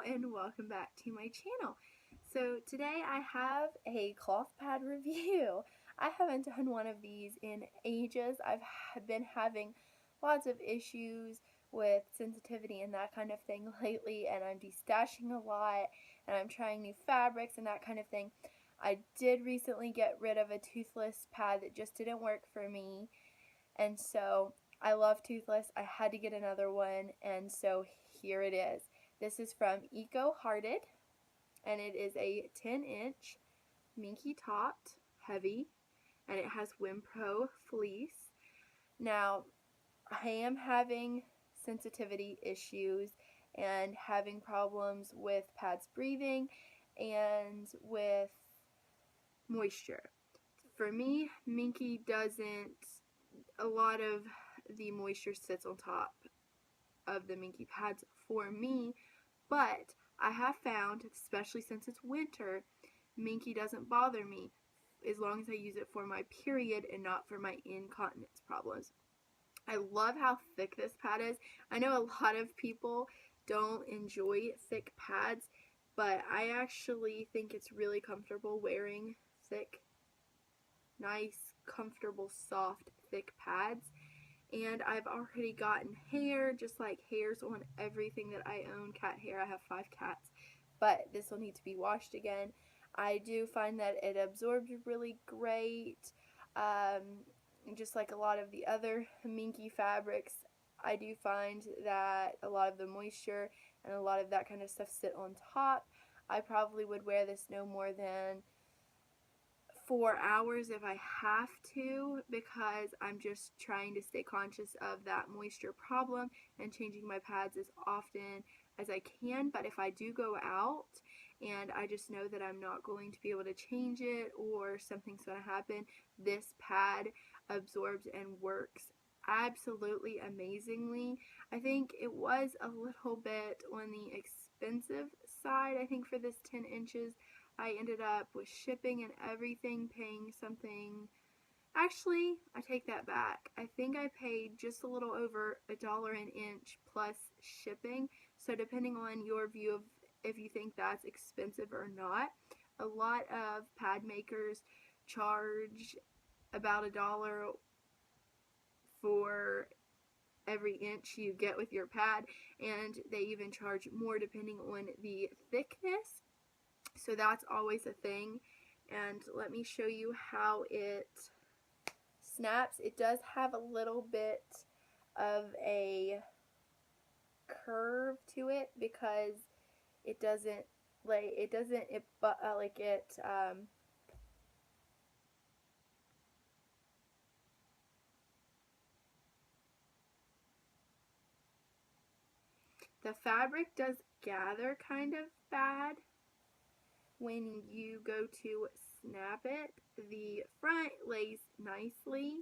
and welcome back to my channel. So today I have a cloth pad review. I haven't done one of these in ages. I've been having lots of issues with sensitivity and that kind of thing lately, and I'm destashing a lot and I'm trying new fabrics and that kind of thing. I did recently get rid of a toothless pad that just didn't work for me, and so I love toothless. I had to get another one, and so here it is. This is from Eco Hearted, and it is a 10-inch minky topped, heavy, and it has Wimpro fleece. Now, I am having sensitivity issues and having problems with pads breathing and with moisture. For me, minky doesn't, a lot of the moisture sits on top of the minky pads for me, but I have found, especially since it's winter, minky doesn't bother me as long as I use it for my period and not for my incontinence problems. I love how thick this pad is. I know a lot of people don't enjoy thick pads, but I actually think it's really comfortable wearing thick, nice, comfortable, soft, thick pads. And I've already gotten hair, just like hairs on everything that I own. Cat hair, I have 5 cats, but this will need to be washed again. I do find that it absorbs really great, just like a lot of the other minky fabrics. I do find that a lot of the moisture and a lot of that kind of stuff sit on top. I probably would wear this no more than 4 hours if I have to, because I'm just trying to stay conscious of that moisture problem and changing my pads as often as I can. But if I do go out and I just know that I'm not going to be able to change it or something's going to happen, this pad absorbs and works absolutely amazingly. I think it was a little bit on the expensive side. I think for this 10 inches I ended up with shipping and everything paying something. Actually, I take that back. I think I paid just a little over $1 an inch plus shipping. So depending on your view of if you think that's expensive or not, a lot of pad makers charge about $1 for every inch you get with your pad, and they even charge more depending on the thickness. So that's always a thing. And let me show you how it snaps. It does have a little bit of a curve to it because it doesn't the fabric does gather kind of bad when you go to snap it. The front lays nicely,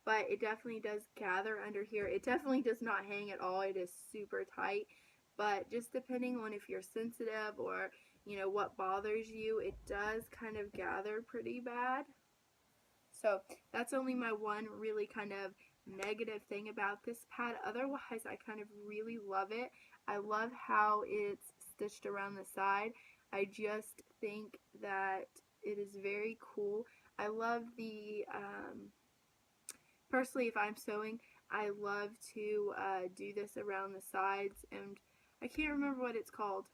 but it definitely does gather under here. It definitely does not hang at all. It is super tight, but just depending on if you're sensitive or what bothers you, it does kind of gather pretty bad. So that's only my one really kind of negative thing about this pad. Otherwise, I kind of really love it. I love how it's stitched around the side. I just think that it is very cool. I love the, personally, if I'm sewing, I love to do this around the sides, and I can't remember what it's called.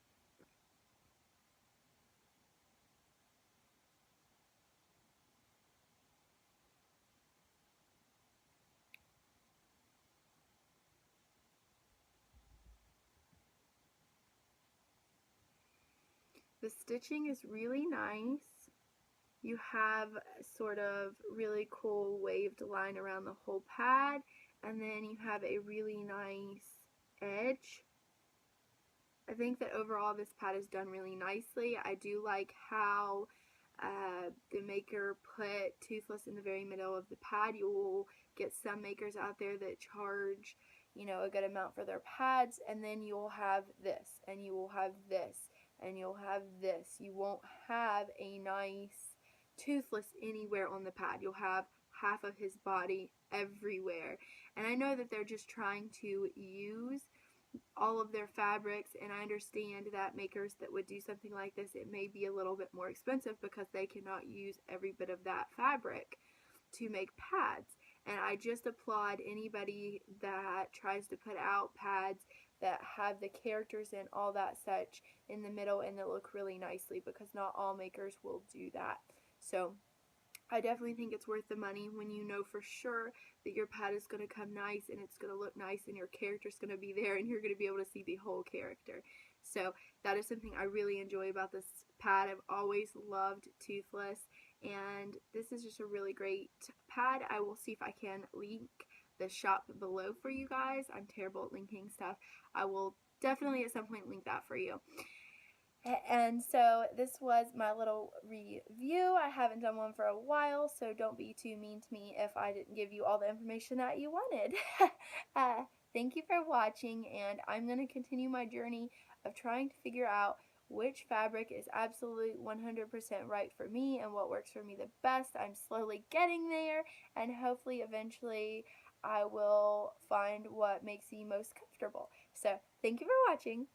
The stitching is really nice. You have sort of really cool waved line around the whole pad, and then you have a really nice edge. I think that overall this pad is done really nicely. I do like how the maker put toothless in the very middle of the pad. You will get some makers out there that charge a good amount for their pads, and then you'll have this, and you will have this, and you'll have this. You won't have a nice toothless anywhere on the pad. You'll have half of his body everywhere. And I know that they're just trying to use all of their fabrics, and I understand that makers that would do something like this, it may be a little bit more expensive because they cannot use every bit of that fabric to make pads. And I just applaud anybody that tries to put out pads that have the characters and all that such in the middle and that look really nicely, because not all makers will do that. So I definitely think it's worth the money when you know for sure that your pad is going to come nice and it's going to look nice and your character's going to be there and you're going to be able to see the whole character. So that is something I really enjoy about this pad. I've always loved Toothless, and this is just a really great pad. I will see if I can link the shop below for you guys. I'm terrible at linking stuff. I will definitely at some point link that for you. And so this was my little review. I haven't done one for a while, so don't be too mean to me if I didn't give you all the information that you wanted. Thank you for watching, and I'm going to continue my journey of trying to figure out which fabric is absolutely 100% right for me and what works for me the best. I'm slowly getting there, and hopefully eventually I will find what makes me most comfortable. So thank you for watching.